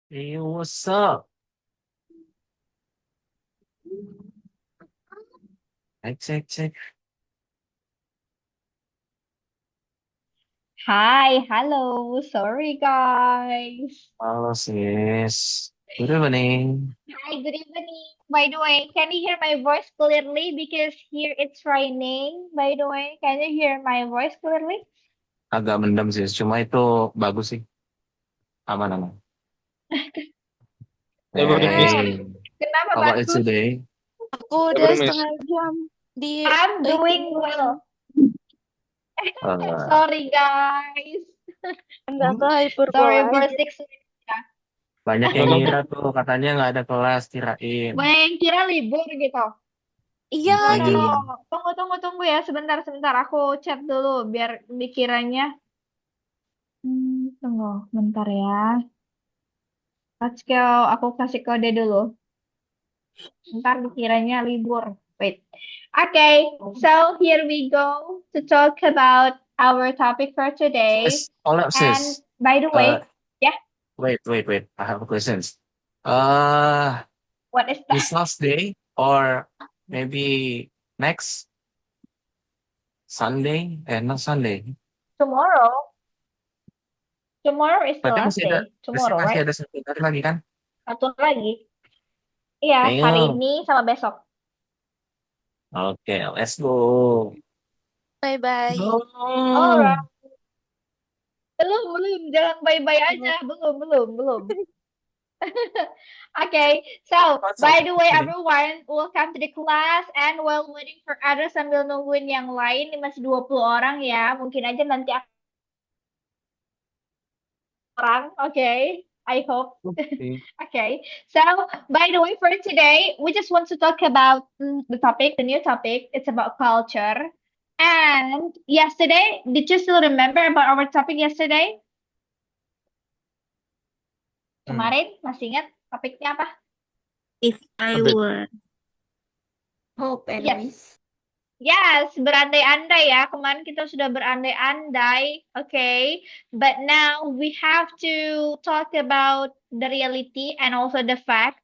Hey, what's up? Cek, cek, cek. Hi, hello. Sorry, guys. Halo, sis. Good evening. Hi, good evening. By the way, can you hear my voice clearly? Because here it's raining. By the way, can you hear my voice clearly? Agak mendem sih, cuma itu bagus sih. Aman, aman. Every miss. Oh, Hey, kenapa how about you bagus? today? Aku udah Every miss. setengah jam di I'm itu doing well. Eh, Sorry, guys. nggak ke hiperbola Sorry for aja. 6 minutes. Ya. banyak yang No, no. ngira tuh, katanya nggak ada kelas, kirain. Banyak yang kira libur gitu. Iya No, no, lagi. no. Mm-mm. Tunggu, tunggu, tunggu ya. Sebentar, sebentar. Aku chat dulu biar dikiranya. Tunggu, bentar ya. Let's go. Aku kasih kode dulu. Ntar dikiranya libur. Wait. Okay, so here we go to talk about our topic for today. Sis, hold up, And sis. by the way, Uh, yeah, wait. I have a question. Uh, what is that? this last day or maybe next Sunday? Not Sunday. Tomorrow. Tomorrow is the Berarti last day. Tomorrow, masih right? ada satu hari lagi kan? Satu lagi. Iya, hari Ayo. ini sama besok. Oke, let's go. Bye bye. Go. Alright. Belum, belum. Jangan bye-bye aja. Belum, belum, belum. Okay, so What's up? by the way, Ini. everyone, welcome to the class. And while waiting for others sambil nungguin yang lain, ini masih 20 orang ya. Mungkin aja nanti orang, okay? I hope. Oke. Okay, so by the way, for today, we just want to talk about the topic, the new topic. It's about culture. And yesterday, did you still remember about our topic yesterday? Hmm. Kemarin, masih ingat topiknya apa? If A I bit. were Hope and Yes. wish. Yes, berandai-andai ya. Kemarin kita sudah berandai-andai, okay. But now we have to talk about the reality and also the fact,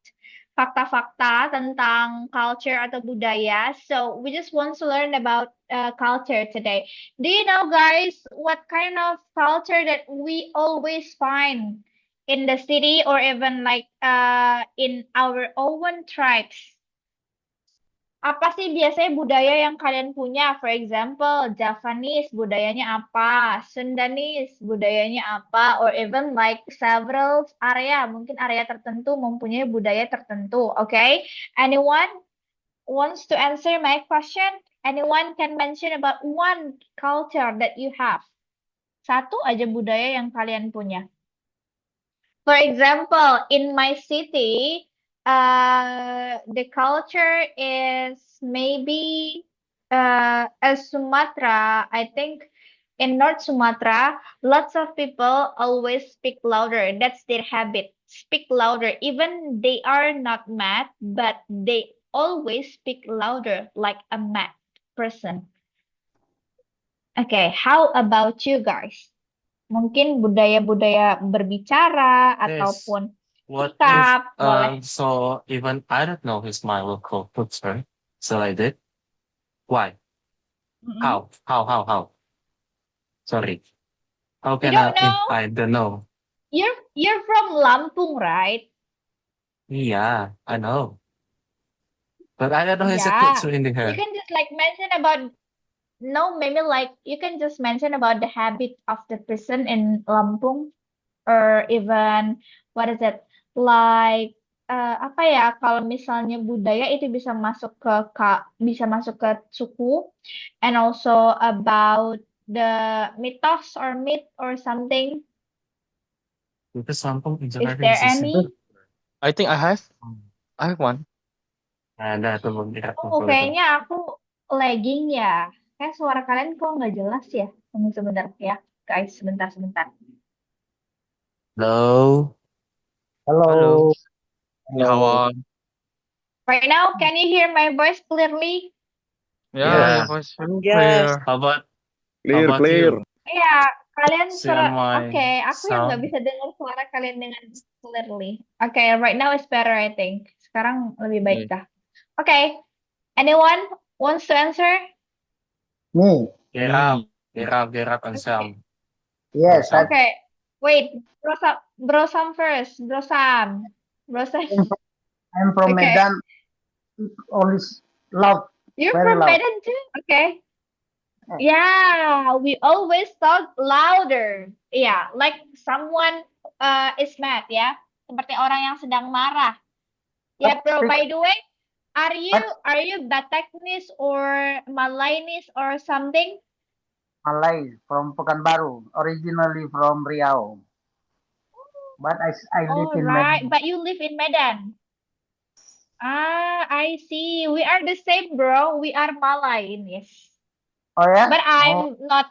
fakta-fakta tentang culture atau budaya. So we just want to learn about culture today. Do you know, guys, what kind of culture that we always find in the city or even like in our own tribes? Apa sih biasanya budaya yang kalian punya? For example, Javanese budayanya apa? Sundanese budayanya apa? Or even like several area, mungkin area tertentu mempunyai budaya tertentu. Okay? Anyone wants to answer my question? Anyone can mention about one culture that you have. Satu aja budaya yang kalian punya. For example, in my city, the culture is maybe as Sumatra. I think in North Sumatra, lots of people always speak louder. That's their habit. Speak louder. Even they are not mad, but they always speak louder like a mad person. Okay, how about you guys? Mungkin budaya-budaya berbicara Yes. ataupun What if sikap, boleh. so even I don't know his my local culture. So I did. Why? Mm-mm. How? Sorry. How You can I don't if know? I don't know? You're from Lampung, right? Yeah, I know. But I don't know his Yeah. culture in You here. can just like mention about no, maybe like you can just mention about the habit of the person in Lampung or even what is it? Like apa ya kalau misalnya budaya itu bisa masuk ke bisa masuk ke suku and also about the mythos or myth or something. Because Lampung in Is Jakarta there is the same. any? I think I have. I have one. Ada tuh beberapa Oh, kalau itu. kayaknya aku lagging ya. Kayak suara kalian kok nggak jelas ya? Tunggu sebentar ya, guys. Sebentar, sebentar. Hello. Hello. Hello, hello. How Right now, can you hear my voice clearly? Yeah, your Yeah. voice very Yes. clear. How about how Clear, about clear. you? Iya, Kalian See on my Oke, aku yang nggak sound. bisa dengar suara kalian dengan clearly. Oke, right now it's better, I think. Sekarang lebih baik Okay. dah. Oke, anyone wants to answer? Me. Gerard, Me. Gerard and Sam. Yes, Sam. Okay, wait, Bro Sam first. Bro Sam. I'm from Okay. Medan. Always loud. You're Very from loud. Medan too? Okay. Yeah, we always talk louder. Yeah, like someone is mad, ya. Seperti orang yang sedang marah. Yeah, bro, Speak by the way, are what? you Bataknis or Malainis or something? Malay from Pekanbaru. Originally from Riau. But I live All in right, Medan. but you live in Medan. Ah, I see. We are the same, bro. We are Malainis. Oh ya? But Oh, I'm not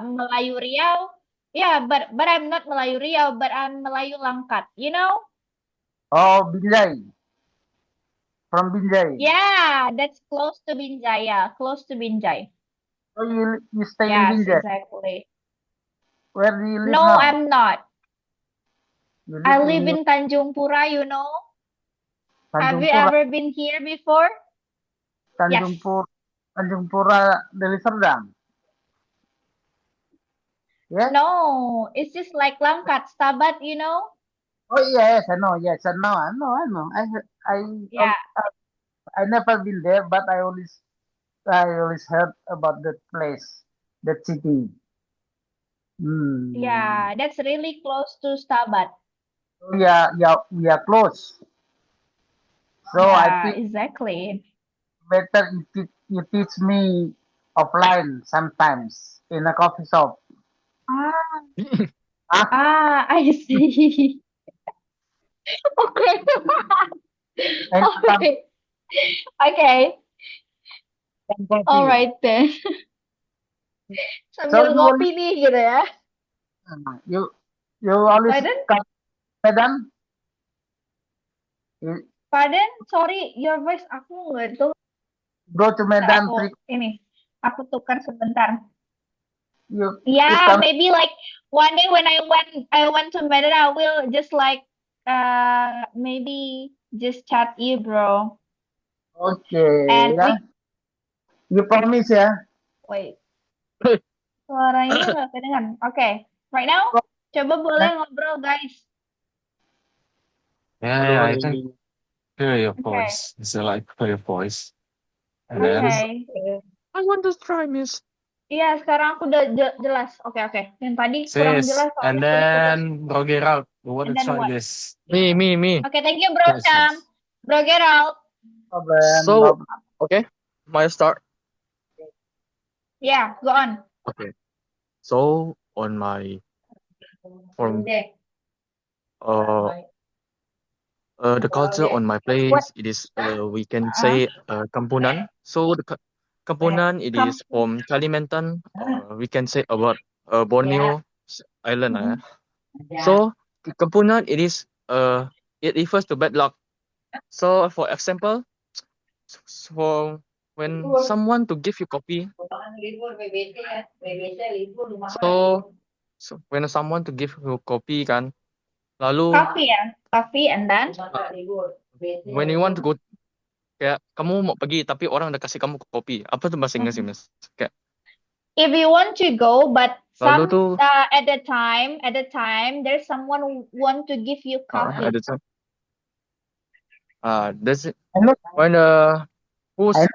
Melayu Riau. Yeah, but I'm not Melayu Riau, but I'm Melayu Langkat. You know? oh Binjai. From Binjai. Yeah, that's close to Binjai. Yeah, close to Binjai. Oh, you stay in Yes, Binjai. exactly. Where do you live No, now? I'm not. You I live live in in Tanjung Pura, you know? Have Tanjung you Pura. ever been here before? Yes. Tanjung Pura, Deli Serdang. Yes. No, it's just like Langkat, Stabat, you know? Oh yes, I know. Yes, I know. I know. I know. I Yeah. I never been there, but I always heard about that place, that city. Hmm. Yeah, that's really close to Stabat. So yeah, yeah, we are close. So I Yeah, think exactly. better you teach me offline sometimes in a coffee shop. Ah, Ah, I see. Okay. and some, Okay. Okay. some All coffee. right then. So Sambil ngopi nih gitu ya. you you always Pardon? come to Medan? You Pardon? Sorry, your voice aku nggak tuh. go to Ntar Medan aku ini. Aku tukar sebentar. you Yeah, come. maybe like one day when I went to Medan, I will just like maybe just chat you, bro. Okay, And ya. You promise ya. wait, suaranya nggak kedengeran. Oke, right now, coba boleh ngobrol, guys. Yeah, I can Aduh, hear your Oke, voice. It's like hear your voice. And then oke. I want to try, Miss. Iya, sekarang aku udah jelas. Oke, oke. Yang tadi kurang sis, jelas and soalnya putus-putus. then Bro Gerald, we want And to then try what? this Me. Oke, thank you, Bro Sam. questions. Bro Gerald. Problem. So, okay, my start. Yeah, go on. Okay. So on my from the culture on my What? place, it is we can say Kampunan. So Kampunan it is from Kalimantan. We can say about Borneo Island. Mhm. So Kampunan it is it refers to bad luck. So for example, so when someone to give you copy, so when someone to give you copy kan, lalu Coffee ya, coffee and then when you want to go kayak kamu mau pergi tapi orang udah kasih kamu kopi, apa tuh bahasa Inggris sih Mas? Kayak if you want to go, but lalu tuh at the time, there's someone who want to give you coffee. ada tuh that's it. Hello. When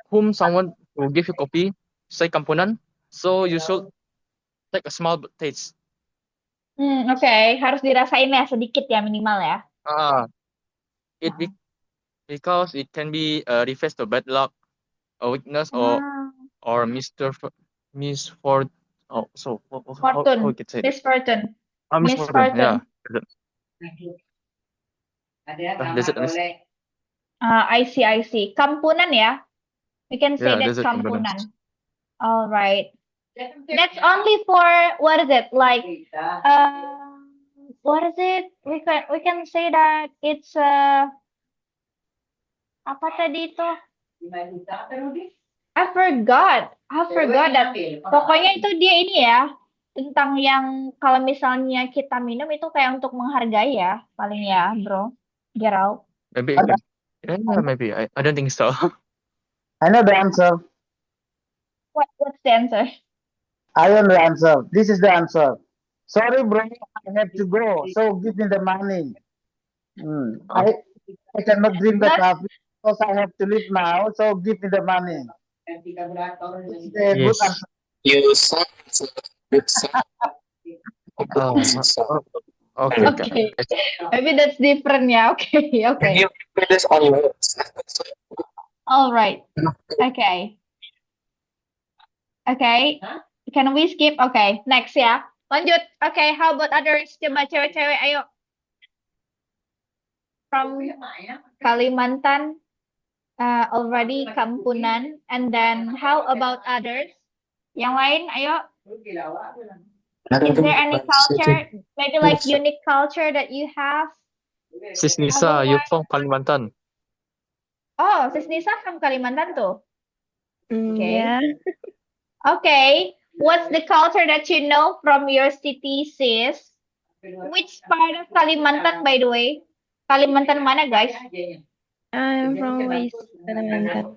whom someone will give you kopi, say kampunan, so you should take a small taste. Oke, harus dirasain ya sedikit ya minimal ya. It because it can be refers to bad luck, a weakness, or misfor so how Fortune, we could say that? misfortune, Misfortune, yeah. That's it, Miss. I see. Kampunan ya. We can say Yeah, that that's it, Kampunan. kampunan. All right. That's only for what is it like? What is it? We can say that it's apa tadi itu? I forgot that. Pokoknya itu dia ini ya. tentang yang kalau misalnya kita minum itu kayak untuk menghargai ya, paling ya, bro. Gerald. Maybe But yeah, maybe I don't think so. I know the answer. What's the answer? I know the answer. This is the answer. Sorry, bro. I have to go. So give me the money. I cannot drink the That's coffee because I have to leave now. So give me the money. This is a good Yes. answer. You sound it's a good sound. Oh, okay, okay. okay. Maybe that's different ya. Okay, Can okay. you repeat this on words? All right. Okay. Okay. Can we skip? Okay, next ya. Lanjut. Okay, how about others? Coba cewek-cewek, ayo. From Kalimantan, already Kampunan, and then how about others? Yang lain, ayo. Is there any culture, maybe like unique culture that you have? Sis Nisa, you from Kalimantan. Oh, Sis Nisa from Kalimantan tuh. Okay. Yeah. Okay. What's the culture that you know from your city, sis? Which part of Kalimantan, by the way? Kalimantan mana, guys? I'm from West Kalimantan.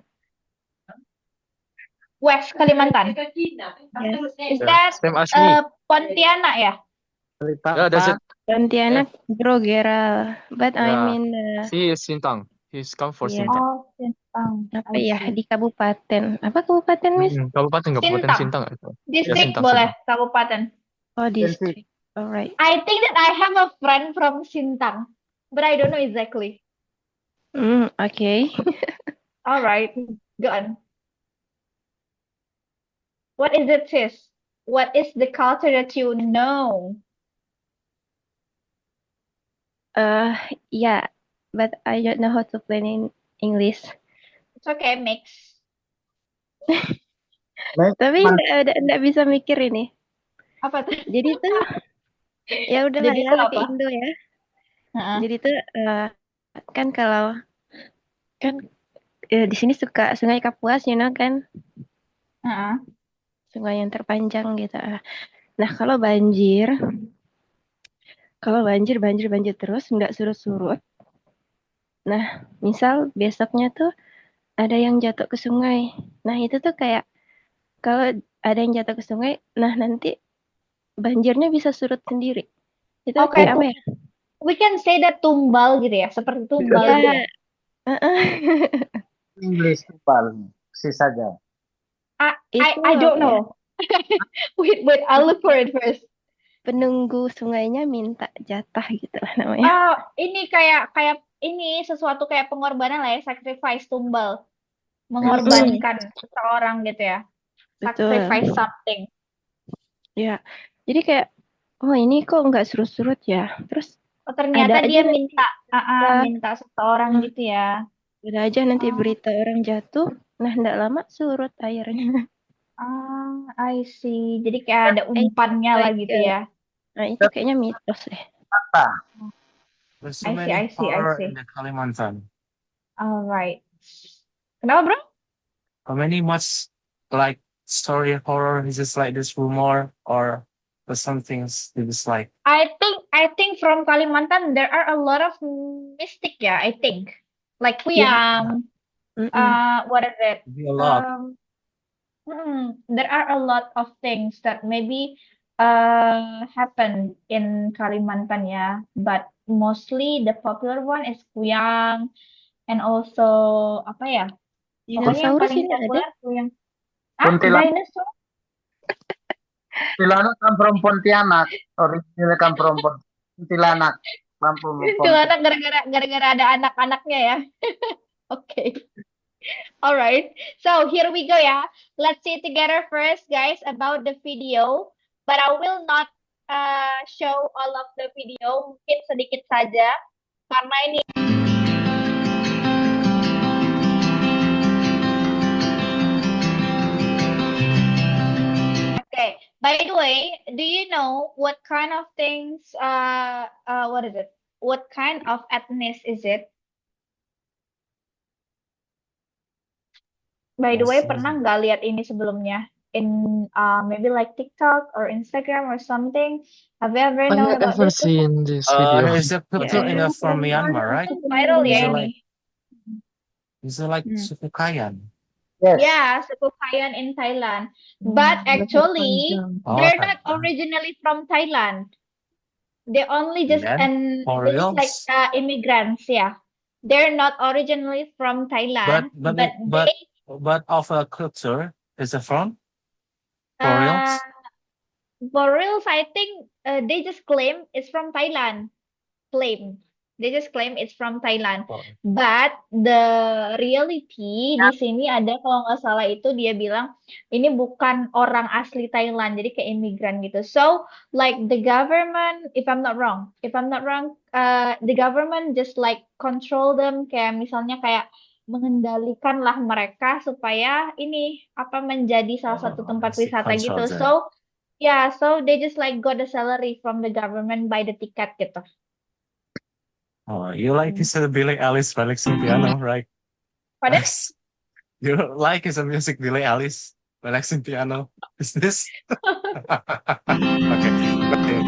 West Kalimantan. Yes. Is Yeah, that same as me. Pontianak ya? Yeah, that's it. Pontianak, Grogera. But I'm Yeah. in He is Sintang. He's come for Yeah. Sintang. Oh, Sintang. apa I ya see. di kabupaten. Apa kabupaten, Miss? Kabupaten Sintang. Sintang itu. Distrik Sintang, boleh, Sintang. kabupaten. Oh, district. Alright. I think that I have a friend from Sintang, but I don't know exactly. Okay. All right, go on. What is it, sis? What is the culture that you know? Yeah, but I don't know how to play in English. It's okay, mix. Tapi nggak bisa mikir ini. Apa tuh? Jadi tuh ya udahlah Jadi ya tuh pakai apa? Indo ya. Heeh. Jadi tuh kan kalau kan di sini suka Sungai Kapuas, you know kan? Heeh. Sungai yang terpanjang gitu. Nah, kalau banjir terus nggak surut-surut. Nah, misal besoknya tuh ada yang jatuh ke sungai. Nah, itu tuh kayak kalau ada yang jatuh ke sungai, nah nanti banjirnya bisa surut sendiri. Itu Oke. kayak apa ya? We can say that tumbal gitu ya, seperti tumbal gitu ya. English tumbal, saja. I don't know. Wait, I'll look for it first. Penunggu sungainya minta jatah gitu lah namanya. Oh, ini kayak ini sesuatu kayak pengorbanan lah ya, sacrifice tumbal. Mengorbankan seseorang gitu ya. Betul. Sacrifice something. Ya. Jadi kayak oh ini kok nggak surut-surut ya. Terus ternyata ada dia aja minta seseorang gitu ya. Ada aja nanti berita orang jatuh, nah nggak lama surut airnya. I see. Jadi kayak ada umpannya lah gitu ya. Nah itu kayaknya mitos deh. There's so many horror in the Kalimantan. Alright. Kenapa, bro? How many much like story horror is just like this rumor or some things it's like? I think from Kalimantan there are a lot of mystic ya. I think like Kuyang. What is it? A lot. There are a lot of things that maybe happen in Kalimantan ya, but mostly the popular one is Kuyang and also apa ya? Pokoknya yang Dinosaurus paling ini populer ada. Kuyang. Kuntilanak. Dinosaur? Kuntilanak come from Pontianak. Originally come from Kuntilanak. Kuntilanak gara-gara ada anak-anaknya ya. Okay. All right. So here we go ya. Let's see together first, guys, about the video. But I will not show all of the video. Mungkin sedikit saja karena ini. Okay. By the way, do you know what kind of things? What is it? What kind of ethnic is it? By the way, pernah nggak lihat ini sebelumnya? in maybe like TikTok or Instagram or something? Have you ever I known about ever this before? seen this video. Is a culture Yeah. in from Myanmar, right? Viral Is ya it like ini. suku Kayan? Yes. Yeah, suku Kayan in Thailand. But actually, Oh, they're not Thailand. originally from Thailand. They only just Then for they're just like reals. immigrants, yeah. They're not originally from Thailand, but But of a culture is it from for uh reals? for reals, I think they just claim it's from Thailand. Claim. They just claim it's from Thailand. Oh, But the reality di sini ada kalau nggak salah itu dia bilang ini bukan orang asli Thailand, jadi kayak imigran gitu. So like the government, if I'm not wrong, the government just like control them kayak misalnya kayak mengendalikan lah mereka supaya ini apa menjadi salah satu tempat it's the wisata gitu. control there. So yeah, so they just like got the salary from the government by the ticket gitu. Oh, you like his Billie Eilish relaxing piano, right? Pardon? You like his music Billie Eilish relaxing piano? Is this? Okay.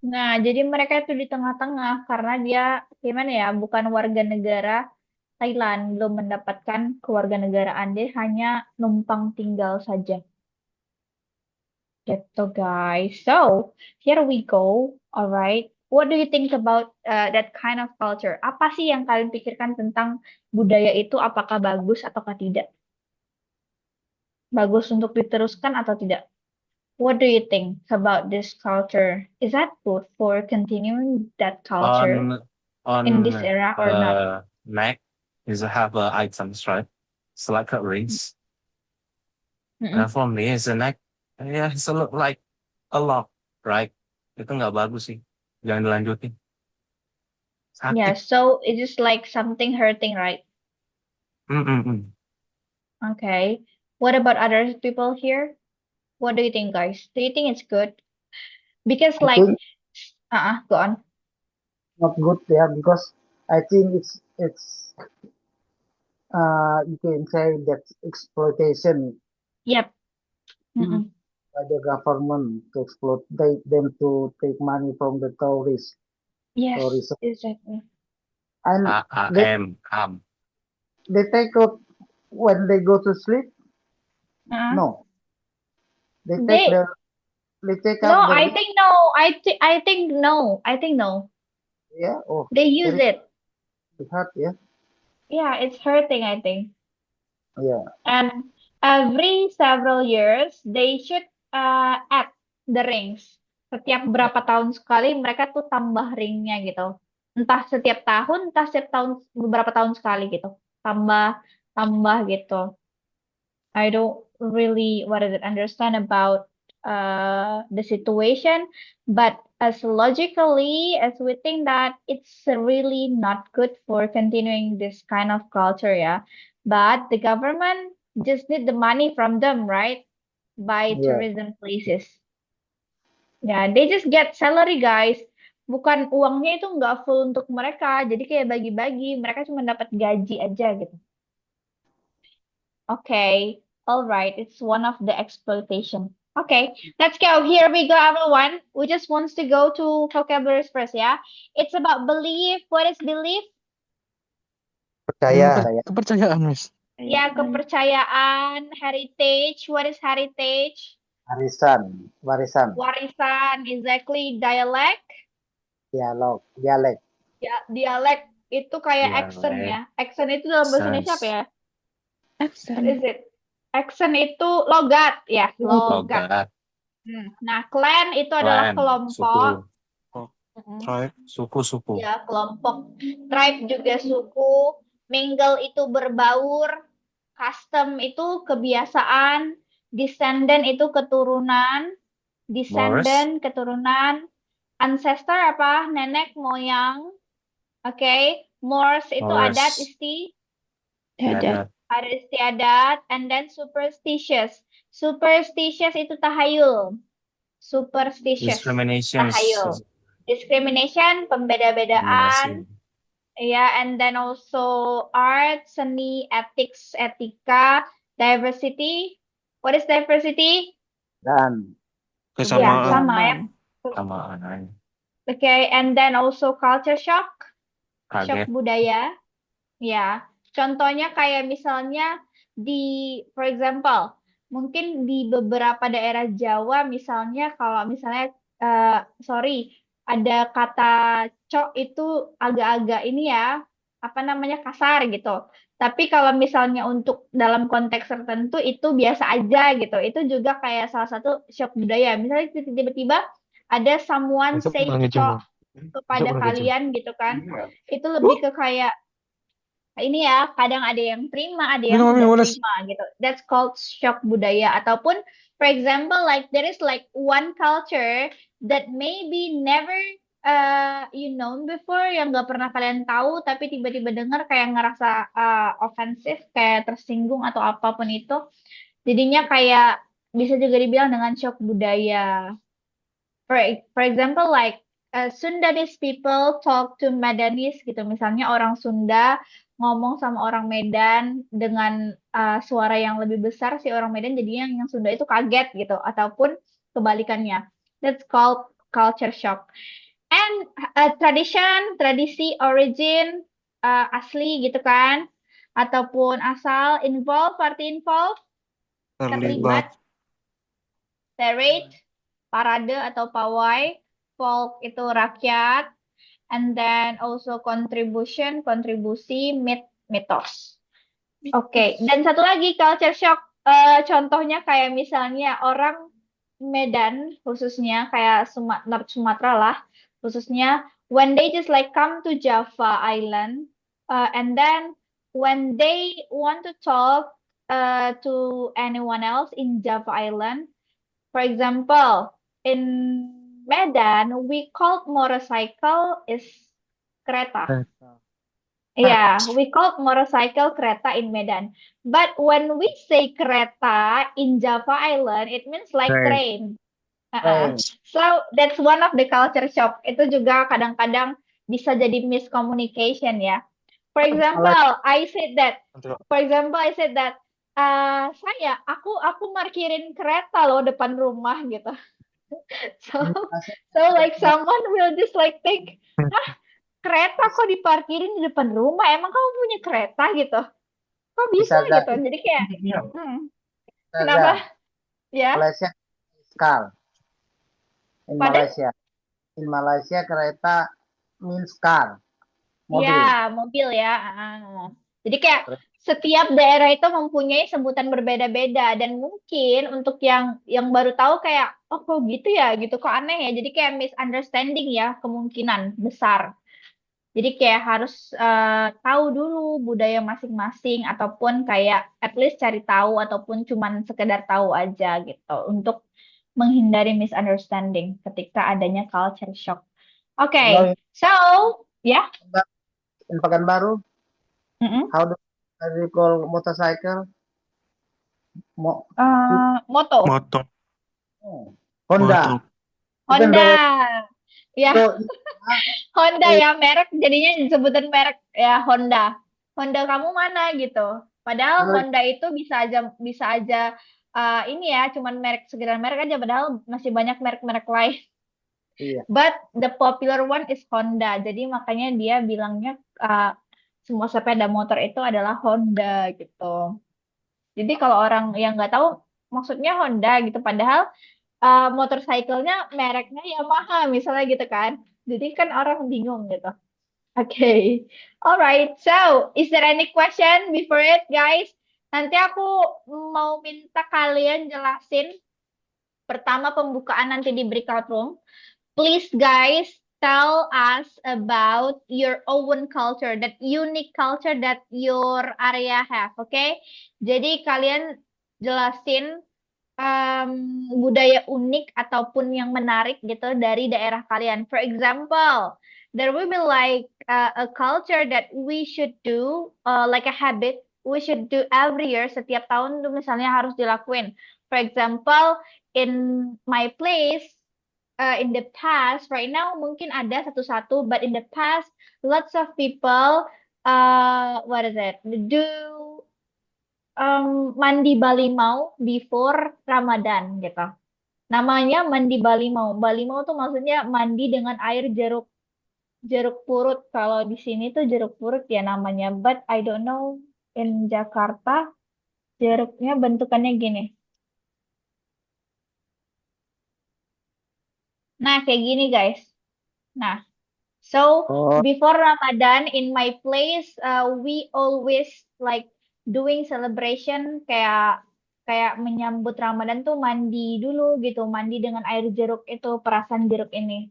Nah, jadi mereka itu di tengah-tengah karena dia gimana ya, bukan warga negara Thailand, belum mendapatkan kewarganegaraan, dia hanya numpang tinggal saja. Gitu, guys. So, here we go. Alright. What do you think about that kind of culture? Apa sih yang kalian pikirkan tentang budaya itu? Apakah bagus ataukah tidak? Bagus untuk diteruskan atau tidak? What do you think about this culture? Is that good for continuing that culture in this era or not? Neck is have items, right? It's like a rings. Mm-mm. For me, it's a neck. Yeah, it's a look like a lock, right? Itu nggak bagus sih. Jangan dilanjutin. Yeah, Sakit. so it is like something hurting, right? Mm-mm. Okay. What about other people here? What do you think, guys? Do you think it's good? Because I like, think go on. not good, yeah, because I think it's you can say that's exploitation Yep. Mm-mm. by the government to exploit them to take money from the tourists. Yes, Tourism. exactly. And they take out when they go to sleep. Uh-huh. No, they They- take No, out the I think no. I think no. I think no. yeah. Oh, They use very it. hard, yeah, Yeah, it's hurting, I think. yeah. And every several years, they should add the rings. Setiap berapa tahun sekali mereka tuh tambah ringnya gitu. Entah setiap tahun, entah setiap tahun beberapa tahun sekali gitu. Tambah gitu. I don't really understand about the situation, but as logically as we think that it's really not good for continuing this kind of culture, yeah. But the government just need the money from them, right? By Yeah. tourism places. Ya, they just get salary, guys. Bukan uangnya itu nggak full untuk mereka, jadi kayak bagi-bagi. Mereka cuma dapat gaji aja gitu. Okay, all right. It's one of the exploitation. Okay, let's go. Here we go, everyone. We just wants to go to vocabularies first, ya. It's about belief. What is belief? Percaya. Kepercayaan, Miss. Ya, kepercayaan. Heritage. What is heritage? Warisan. Warisan. Exactly. Dialect. Dialek. Ya, dialek itu kayak accent Dialek. ya. Accent itu dalam bahasa Indonesia apa Sense. ya? What Accent. is it? Accent itu logat ya, logat. Logat. Nah, clan itu adalah Clan. kelompok. Suku. Mm-mm. Tribe. Suku. Ya, kelompok. Tribe juga suku. Mingle itu berbaur. Custom itu kebiasaan. Descendant itu keturunan. Descendant keturunan. Ancestor apa? Nenek moyang. Oke. Morse itu Morse. adat Ada. istiadat. And then superstitious. Superstitious itu tahayul. Superstitious. Discrimination. Tahayul. Discrimination, pembeda-bedaan. Ya, and then also art, seni, ethics, etika, diversity. What is diversity? Dan Ya, Kesamaan. sama ya. Kesamaan. Okay, and then also culture shock. Kaget. Shock budaya. Ya, contohnya kayak misalnya for example, mungkin di beberapa daerah Jawa misalnya kalau misalnya, ada kata cok itu agak-agak ini ya, apa namanya, kasar gitu. Tapi kalau misalnya untuk dalam konteks tertentu itu biasa aja gitu. Itu juga kayak salah satu shock budaya. Misalnya tiba-tiba ada someone Itu say pernah cok kepada Itu pernah kalian gitu kan. Itu lebih ke kayak ini ya, kadang ada yang terima, ada yang tidak terima gitu. That's called shock budaya. Ataupun, for example, like there is like one culture that maybe never you known before, yang nggak pernah kalian tahu, tapi tiba-tiba dengar kayak ngerasa offensive, kayak tersinggung atau apapun itu. Jadinya kayak bisa juga dibilang dengan shock budaya. For example, like Sundanese people talk to Medanese gitu. Misalnya orang Sunda ngomong sama orang Medan dengan suara yang lebih besar, si orang Medan jadinya yang Sunda itu kaget gitu. Ataupun kebalikannya. That's called culture shock. And tradisi, origin, asli gitu kan. Ataupun asal, involve, arti involve, terlibat. Parade, parade atau pawai. Folk itu rakyat. And then also contribution, kontribusi, mitos. Oke, dan satu lagi culture shock. Contohnya kayak misalnya orang Medan khususnya, kayak North Sumatera lah khususnya, when they just like come to Java Island, and then when they want to talk to anyone else in Java Island, for example, in Medan, we call motorcycle is kereta. Yeah, we call motorcycle kereta in Medan. But when we say kereta in Java Island, it means like train. So that's one of the culture shock. Itu juga kadang-kadang bisa jadi miscommunication ya. For example, I said that. Aku parkirin kereta loh depan rumah gitu. So like someone will just like think, kereta kok diparkirin di depan rumah? Emang kamu punya kereta gitu? Kok bisa gitu? Jadi kayak, kenapa? Ya. Malaysia car. In Malaysia kereta means car. Mobil. Ya, mobil ya. Jadi kayak setiap daerah itu mempunyai sebutan berbeda-beda, dan mungkin untuk yang baru tahu kayak, oh kok gitu ya, gitu kok aneh ya. Jadi kayak misunderstanding ya, kemungkinan besar. Jadi kayak harus tahu dulu budaya masing-masing, ataupun kayak at least cari tahu, ataupun cuman sekedar tahu aja gitu, untuk menghindari misunderstanding ketika adanya culture shock. Oke, Kalau so ya, in Pekanbaru, mm-mm. how do you call motorcycle? Mo Moto, Motor. Honda. Motor. Even Honda, though ya Honda eh, ya merek jadinya disebutin merek ya Honda. Honda kamu mana gitu. Padahal Honda itu bisa aja ini ya cuman merek sekedar merek aja padahal masih banyak merek-merek lain. iya. But the popular one is Honda. Jadi makanya dia bilangnya semua sepeda motor itu adalah Honda gitu. Jadi kalau orang yang nggak tahu maksudnya Honda gitu padahal motorcycle-nya mereknya Yamaha misalnya gitu kan. Jadi kan orang bingung gitu. Okay. Alright. So, is there any question before it, guys? Nanti aku mau minta kalian jelasin pertama pembukaan nanti di breakout room. Please, guys, tell us about your own culture, that unique culture that your area have. Okay? Jadi kalian jelasin budaya unik ataupun yang menarik gitu dari daerah kalian. For example, there will be like a culture that we should do, like a habit we should do every year. Setiap tahun tuh misalnya harus dilakuin. For example, in my place, in the past, right now mungkin ada satu-satu, but in the past, lots of people, what is it? Do mandi balimau before Ramadan gitu. Namanya mandi balimau. Balimau tuh maksudnya mandi dengan air jeruk jeruk purut. Kalau di sini tuh jeruk purut ya namanya. But I don't know in Jakarta jeruknya bentukannya gini. Nah, kayak gini guys. Nah, so Oh, before Ramadan in my place we always like doing celebration kayak kayak menyambut Ramadan tuh mandi dulu gitu, mandi dengan air jeruk itu, perasan jeruk ini.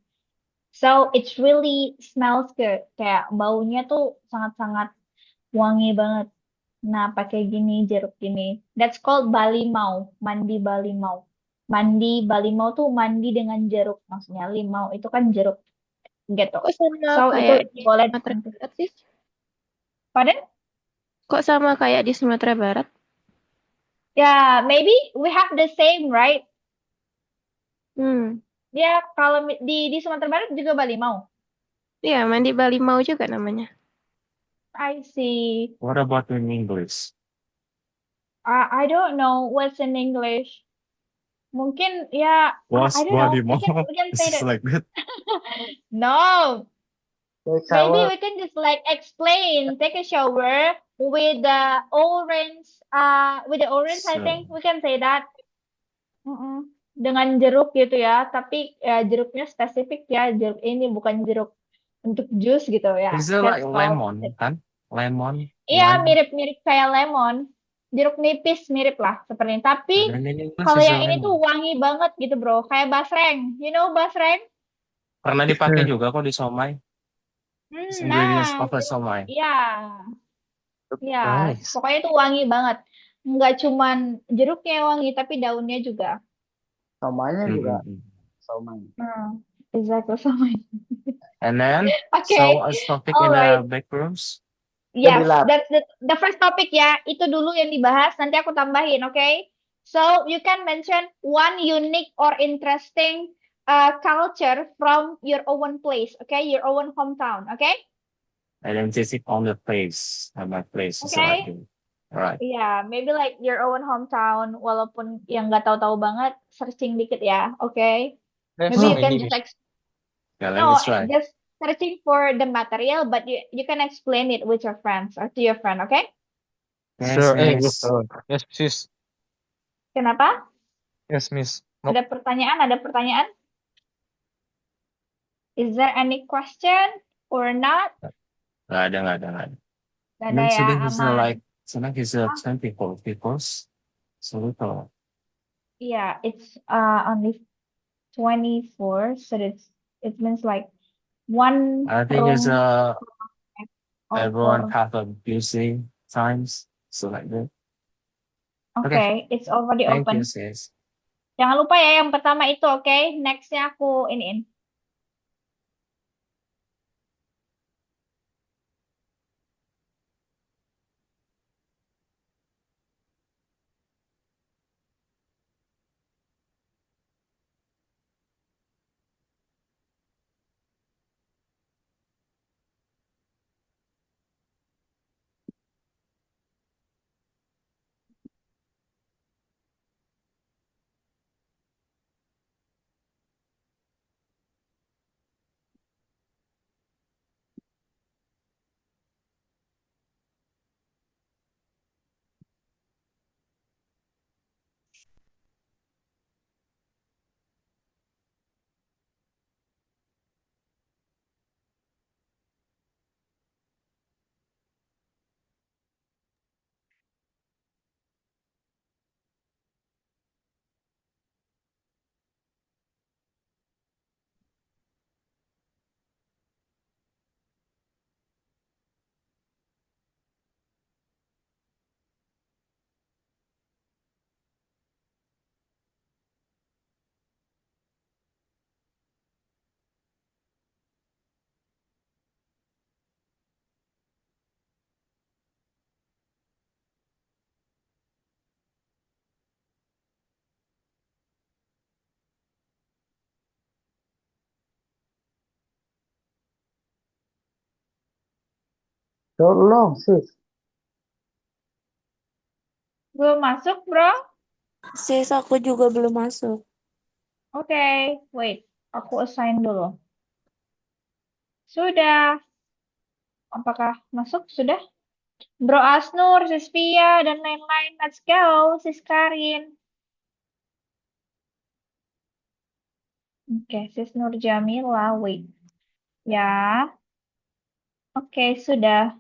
So it's really smells good. Kayak baunya tuh sangat-sangat wangi banget. Nah, pakai gini jeruk gini. That's called balimau, mandi balimau. Mandi balimau tuh mandi dengan jeruk maksudnya. Limau itu kan jeruk gitu. Kok sama So itu kayak di boleh. Sumatera Barat sih? Pardon? Kok sama kayak di Sumatera Barat? Ya, maybe we have the same, right? Hmm. Ya, kalau di Sumatera Barat juga balimau. Iya, mandi balimau juga namanya. I see. What about in English? I don't know what's in English. Mungkin ya, Was I don't know. body We can This say is that. like that. No, take maybe shower. we can just like explain. Take a shower with the orange. With the orange, I So, think we can say that. Mm-mm. Dengan jeruk gitu ya. Tapi ya, jeruknya spesifik ya. Jeruk ini bukan jeruk untuk jus gitu ya. is it like That's called. lemon, kan? Lemon, Iya, lime. mirip-mirip kayak lemon. Jeruk nipis mirip lah seperti ini. Tapi And then in English kalau is a yang ini tuh lemon. wangi banget gitu bro. Kayak basreng. You know basreng? Pernah dipakai juga kok di somai. It's ingredients Nah, of a jeruk. somai. Ya, ya. Nice. Pokoknya itu wangi banget. Nggak cuman jeruknya yang wangi, tapi daunnya juga. Somanya juga Mm-mm. somai. Exactly sama. And then, Oke, so what's topic in the alright. back rooms? Yes, Jadilah. that's the first topic ya. Itu dulu yang dibahas. Nanti aku tambahin, okay? So you can mention one unique or interesting culture from your own place, okay? Your own hometown, okay? Identity on the place. At my place is like Okay? that. Alright. Yeah, maybe like your own hometown. Walaupun yang nggak tahu-tahu banget, searching dikit ya, okay? There's Maybe so you can many. just Yeah, let no, me try. just searching for the material, but you can explain it with your friends or to your friend, okay? Yes, Sure. miss. Yes, sis. Kenapa? Yes, miss. Nope. Ada pertanyaan? Ada pertanyaan? Is there any question or not? Nggak ada. Nggak ada Then ya, today is aman. like, tonight is 24 people's. So little. Yeah, it's only 24, so it means like one I think it's room or everyone four. have a busy times. So like that. Okay, it's already Thank open. you, sis. Jangan lupa ya yang pertama itu, oke? Nextnya aku iniin. So long, sis. Belum masuk, bro? Sis, aku juga belum masuk. Oke, wait. Aku assign dulu. Sudah. Apakah masuk? Sudah? Bro Asnur, Sis Pia, dan lain-lain. Let's go, Sis Karin. Oke, Sis Nur Jamila, wait. Ya. Oke, sudah.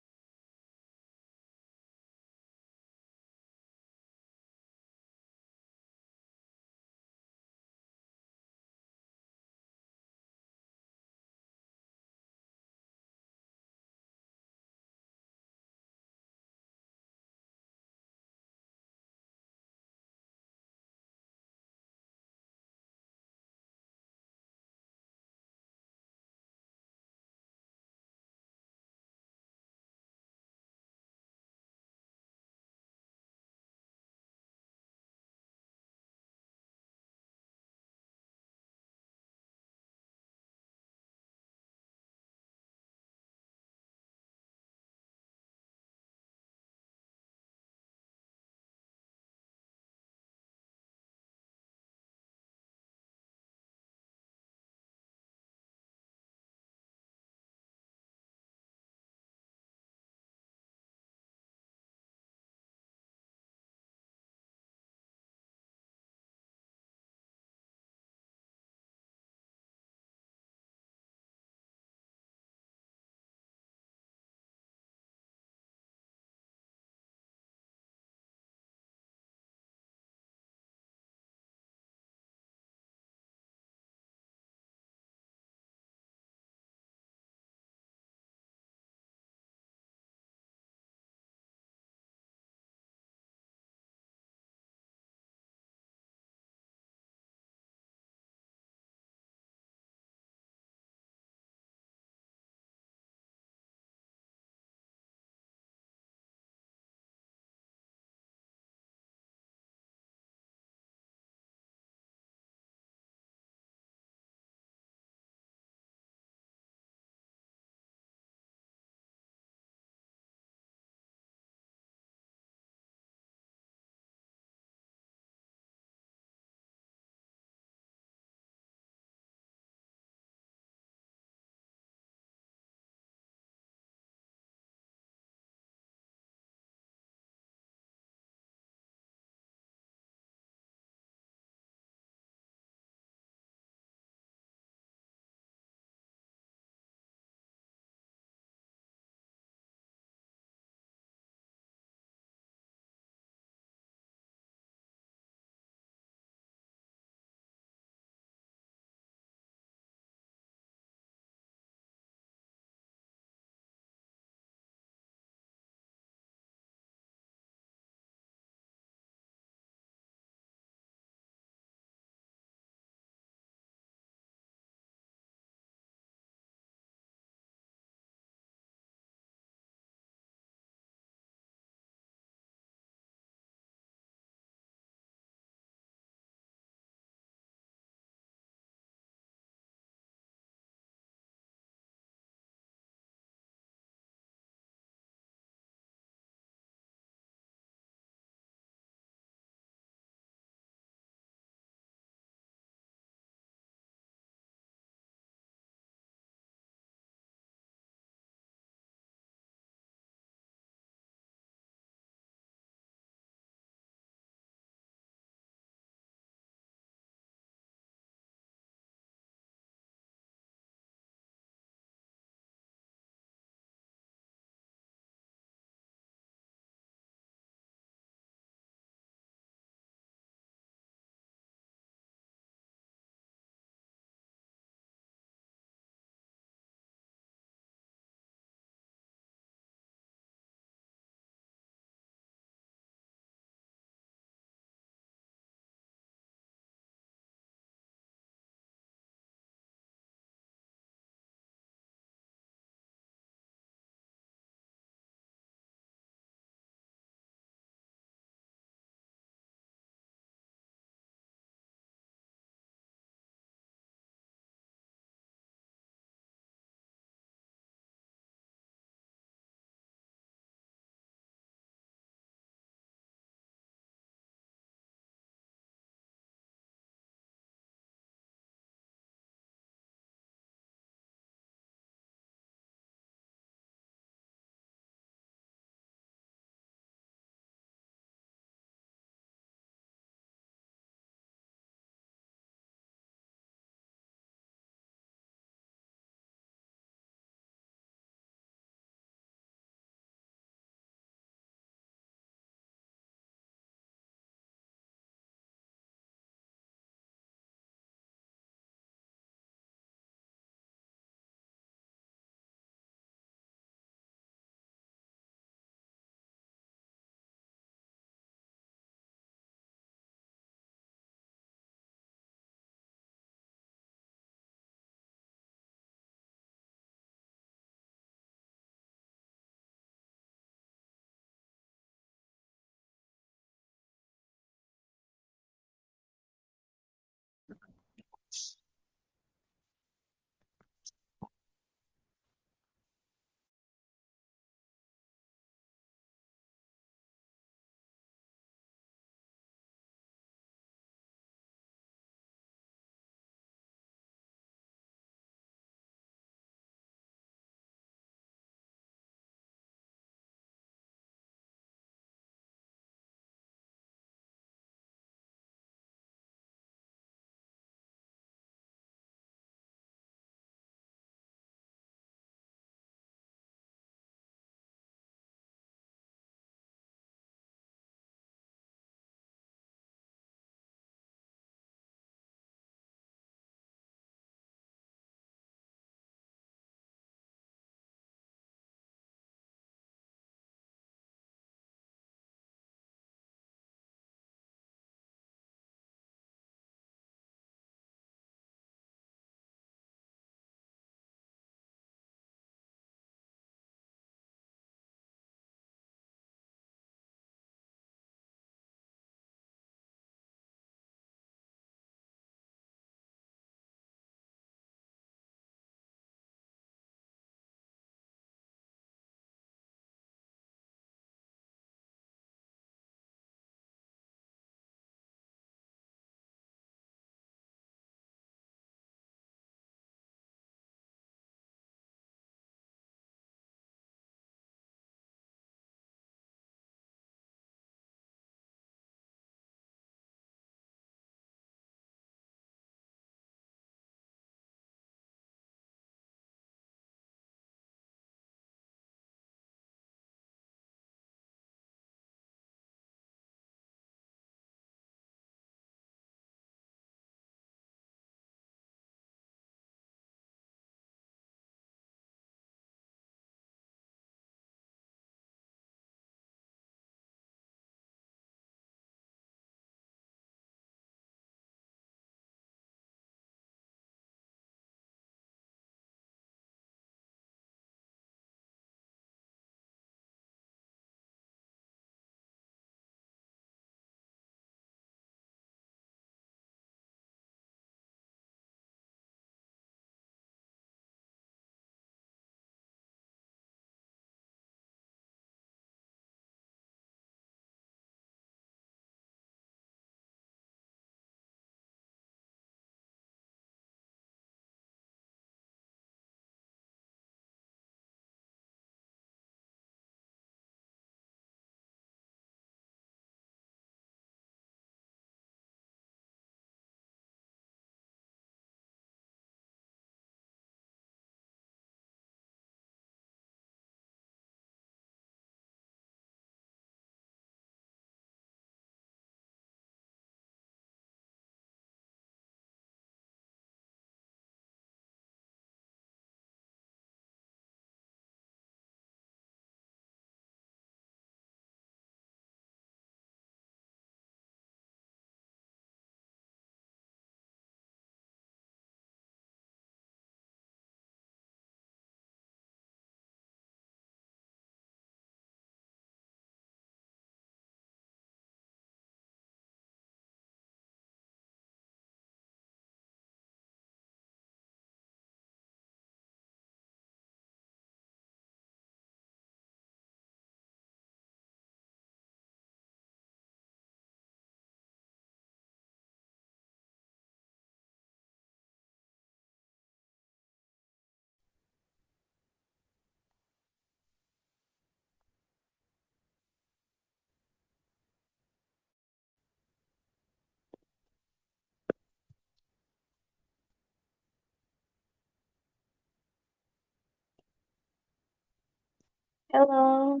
Halo.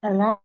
Halo.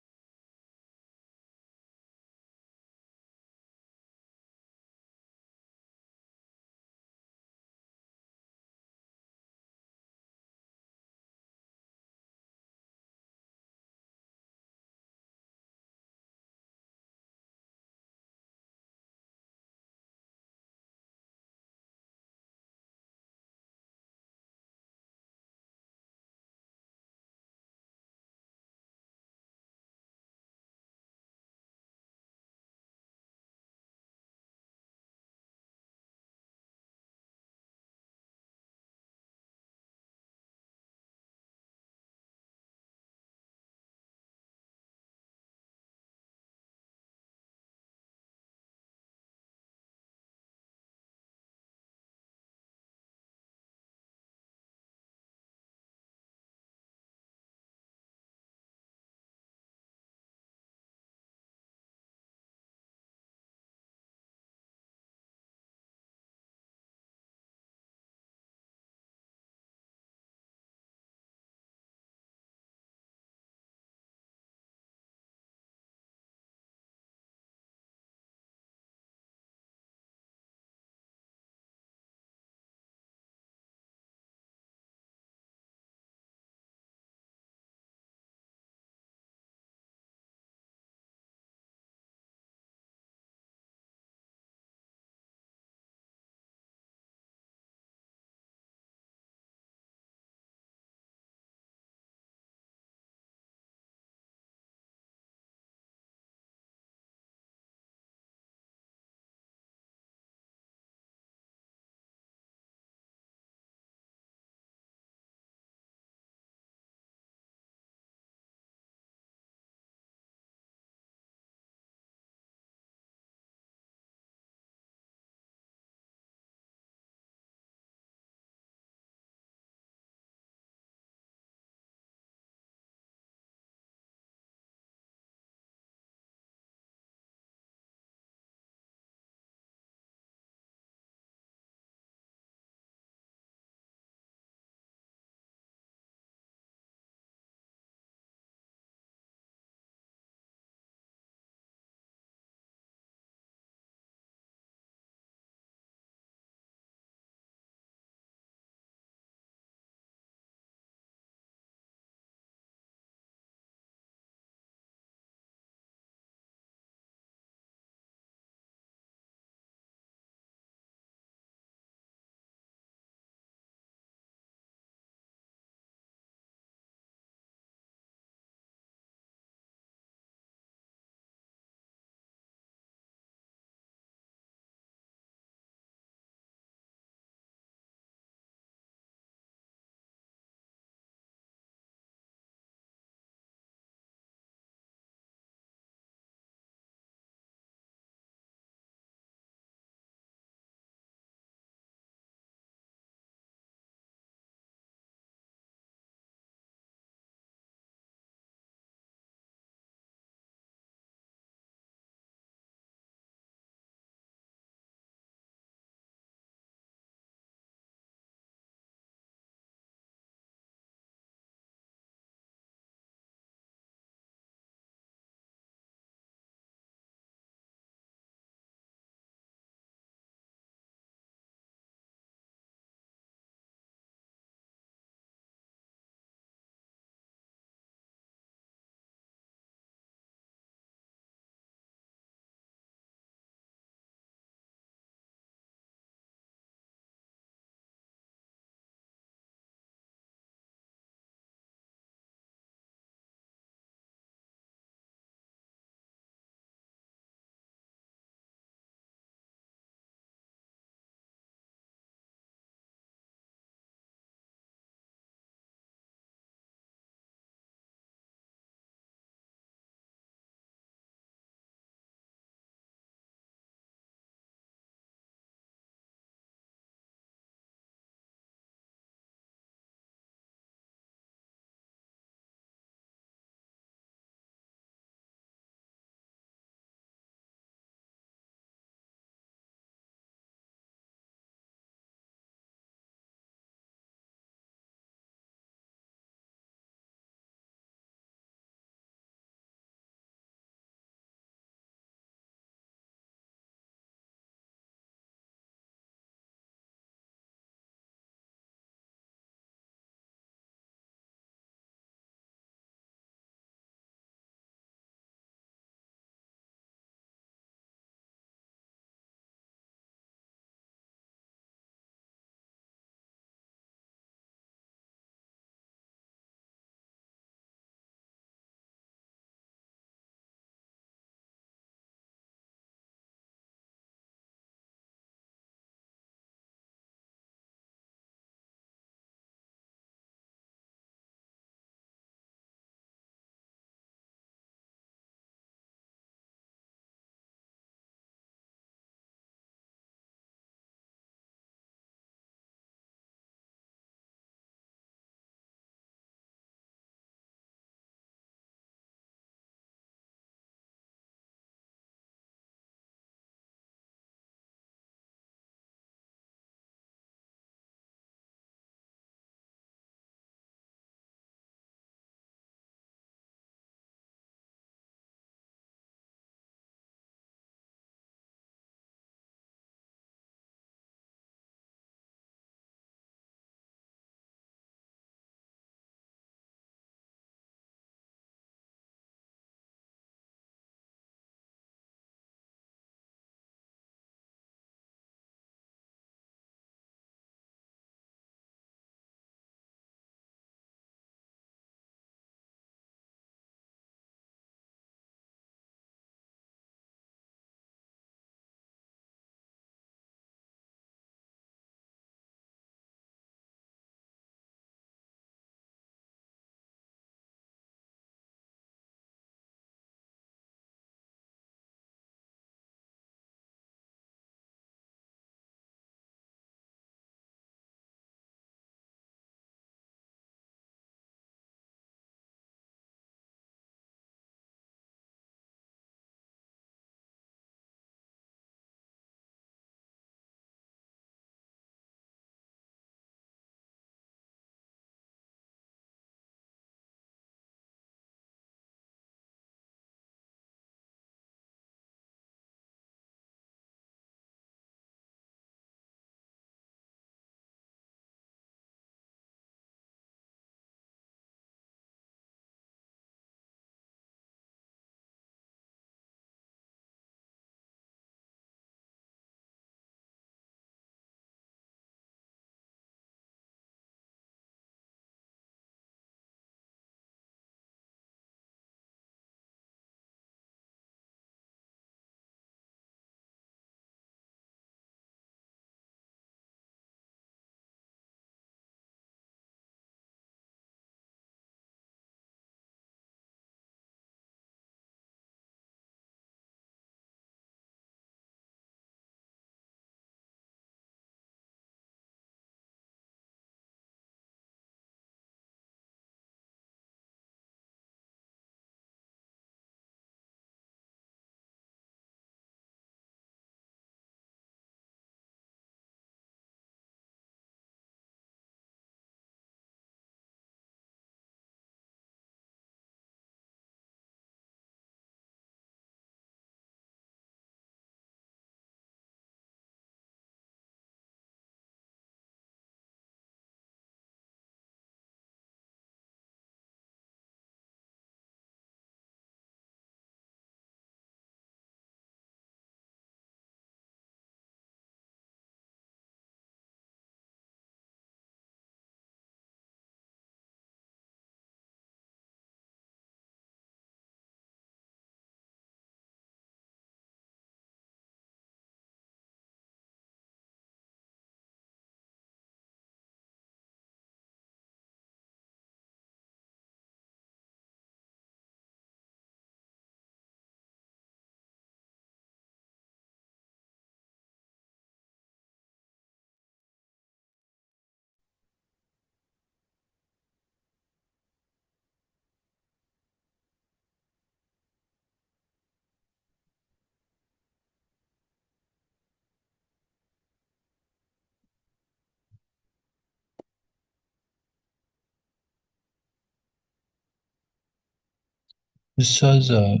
Ustazah,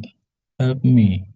help me.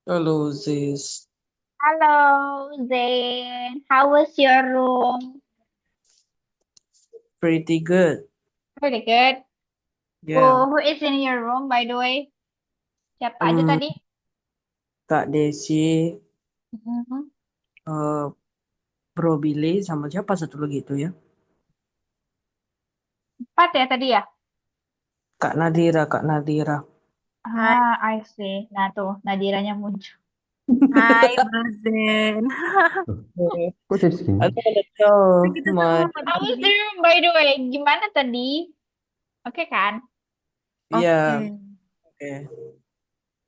Hello, sis. Hello, Zain. How was your room? Pretty good. Pretty good. Yeah. Who is in your room, by the way? Siapa aja Hmm, tadi? Kak Desi, Mhm. Bro Billy, sama siapa satu lagi itu ya? 4 ya tadi ya? Kak Nadira. Ah, I see. Nah tuh, Nadiranya muncul. Hai, Bro Zen. Kok jadi segini? I don't wanna tell Kita my, semua How was tadi. the room, by the way? Gimana tadi? Oke kan? yeah, Oke. okay.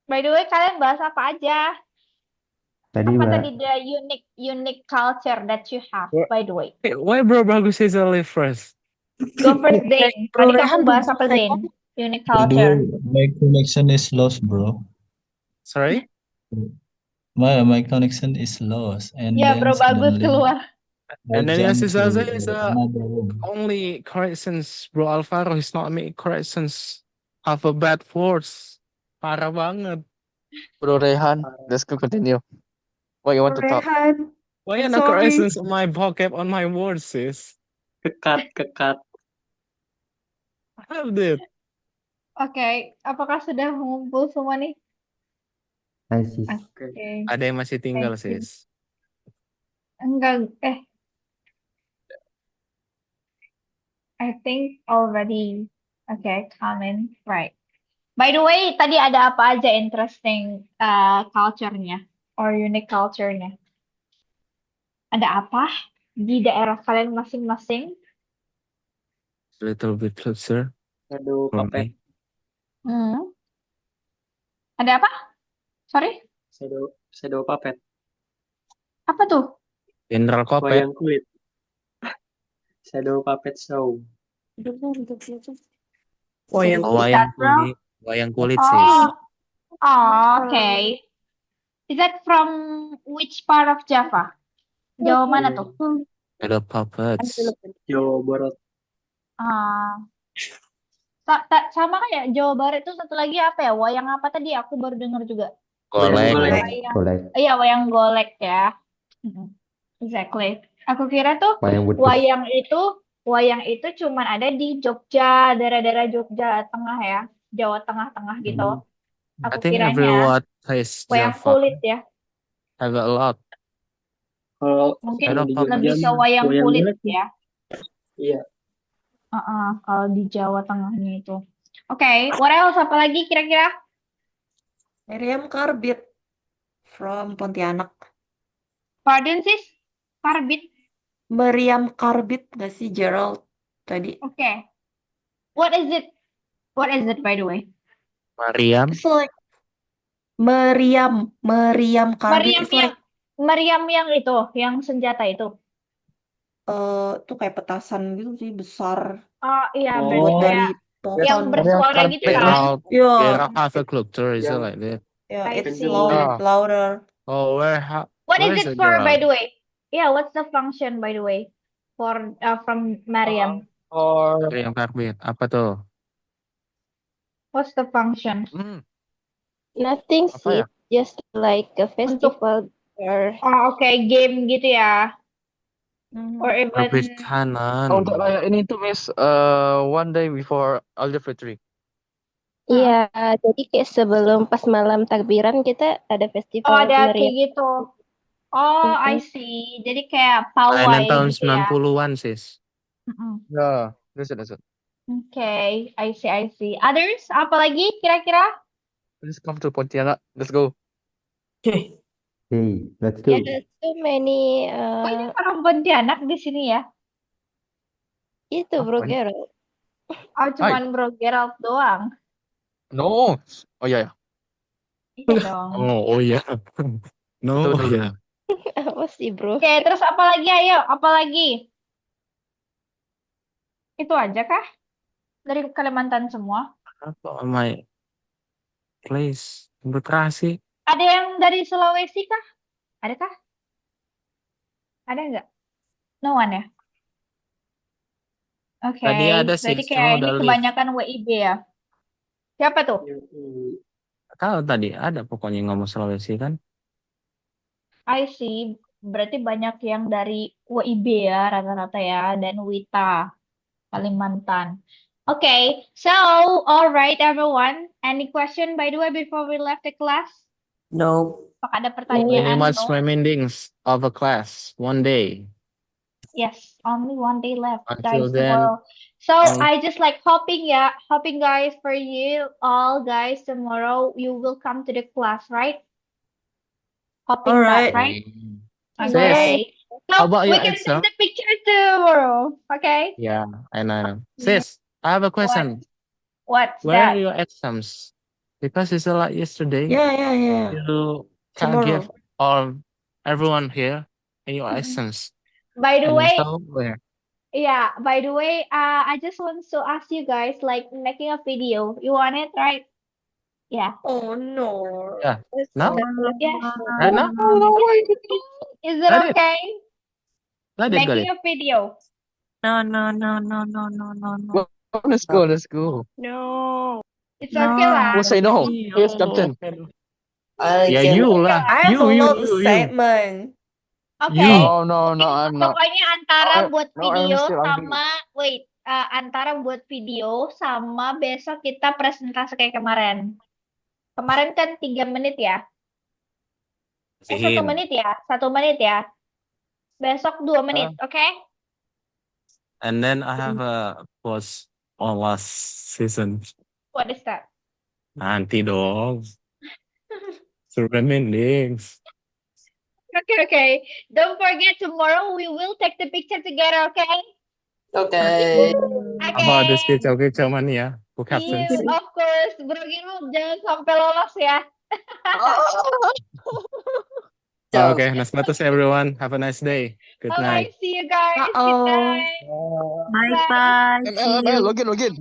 By the way, kalian bahas apa aja? Tadi Apa Mbak, tadi the unique culture that you have, Wh- by the way? Why bro Bagus is only first? Go first, Zain. Bro Tadi kamu Rehan bahas dulu apa, sayang. Zain? Unique By the culture. way, my connection is lost, bro. Sorry? My connection is lost, and Ya, then bro, bagus suddenly keluar. I And then jump Yasis to Zaza is another room. only corrections bro Alvaro. He's not making corrections. Alphabet words. Parah banget. Bro Rehan, let's go continue. What you want to talk? Rehan, Why I'm are no sorry. corrections on my vocab on my words, sis? Kekat. I have it. Oke, apakah sudah mengumpul semua nih? ISIS. Oke, Ada yang masih tinggal, thank you. sis. Enggak, I think already. Okay, comment. Right. By the way, tadi ada apa aja interesting culture-nya or unique culture-nya? Ada apa di daerah kalian masing-masing? Little bit closer Shadow for Puppet. me. Hmm. Ada apa? Sorry, Shadow Puppet. apa tuh? General Kopet. Wayang kulit. Shadow Puppet Show. Wayang Oh, kulit. wayang That, bro? kulit. Wayang kulit, sis. Okay. Is that from which part of Java? Jawa mana tuh? Ada puppets. Jawa Barat. Ah, sama kayak Jawa Barat itu satu lagi apa ya? Wayang apa tadi? Aku baru dengar juga. Golek. Golek. Wayang. Iya, wayang golek ya. Exactly. Aku kira tuh Wayang wedhus. wayang itu cuman ada di Jogja, daerah-daerah Jogja Tengah ya, Jawa Tengah-tengah gitu. I Aku think kiranya everyone plays wayang Java. kulit ya. Have a lot. Kalau Mungkin Shadow di lebih puppets. ke wayang kulit golek. ya. Iya. Kalau di Jawa Tengahnya itu. Oke, what else? Apa lagi kira-kira? Meriam Karbit from Pontianak. Pardon sis? Karbit. Meriam Karbit gak sih Gerald tadi? Oke. What is it? What is it, by the way? Mariam. It's like Meriam Karbit Meriam is like yang itu, yang senjata itu. tuh kayak petasan gitu sih besar Oh iya, Oh. berarti dari kayak pohon. yang bersuara gitu kan? Gerald. Yeah. Gerald have a culture, is it Yang- like that? Yeah, I it's see. louder. Oh, What where is is it the for, by Gerald? the way? Yeah, what's the function, by the way, for from Mariam? Or Mariam Karbit. Apa tuh? What's the function? Nothing Apa sih, ya? just like a festival or Oh, oke, game gitu ya. Or even Karbit kanan. Oh, untuk kayak ini tuh Miss, one day before Idul Fitri. iya, jadi kayak sebelum pas malam takbiran kita ada festival ada meriam. kayak gitu. Oh, I see. Jadi kayak pawai Mainan tahun gitu ya. 90-an, sis. Ya, that's it. Oke, I see. Others? Apa lagi kira-kira? Let's come to Pontianak. Let's go. okay. Hey, let's go. Ya, there's so many Banyak orang Pontianak di sini ya. itu bro Apa? Gerald. Oh, cuman Bro Gerald doang. No. Oh ya. Iya dong. Oh iya. No, Betul. iya. Apa sih bro? Oke, terus apa lagi? Ayo, apa lagi? Itu aja kah? Dari Kalimantan semua? Apa my place? Bekasi. Ada yang dari Sulawesi kah? Ada kah? Ada nggak? No one ya? Oke, Tadi ada berarti sih, kayak cuma ini udah leave. kebanyakan WIB ya. Siapa tuh? tahu tadi ada pokoknya yang ngomong Sulawesi kan. I see. Berarti banyak yang dari WIB ya rata-rata ya dan WITA Kalimantan. Okay, so all right everyone. Any question by the way before we left the class? No. Apakah ada Only pertanyaan? much No? remaining of a class, 1 day. Yes, only 1 day left, Until guys, then, tomorrow. So all- I just like hoping guys for you all guys tomorrow you will come to the class, right? Hoping that, Alright. right? Sis, Okay. how So about we your can exam? take the picture tomorrow, okay? Yeah, I know. Sis, I have a question. What's Where are that? your exams? Because it's like yesterday, Yeah. you can't give all everyone here your Mhm. exams. By the And way, so where? I just want to ask you guys like making a video. You want it, right? Yeah. Oh no. Yeah. Let's No? Yes. Right now? Is it Got it. okay? Got it. Making a video. No. Let's go. No. It's okay lah. Who say no? Here's Captain. Ya you lah. I have a You. lot of segment. Okay. No, I'm not. Pokoknya antara No, buat no, I'm video still angry. sama antara buat video sama besok kita presentasi kayak kemarin. Kemarin kan 3 menit ya. 1 menit ya. 1 menit ya. Besok 2 menit, oke? And then I have a post on last season. What is that? Nanti dong. Remaining. Okay. Don't forget tomorrow we will take the picture together, okay? Okay. Apa ada kecil-kecil mania? Bu Captain. Yes, of course. Bro Gino jangan sampai lolos ya. Okay, nas matas everyone. Have a nice day. Good night. Alright, see you guys. Good night. Bye. ML, login.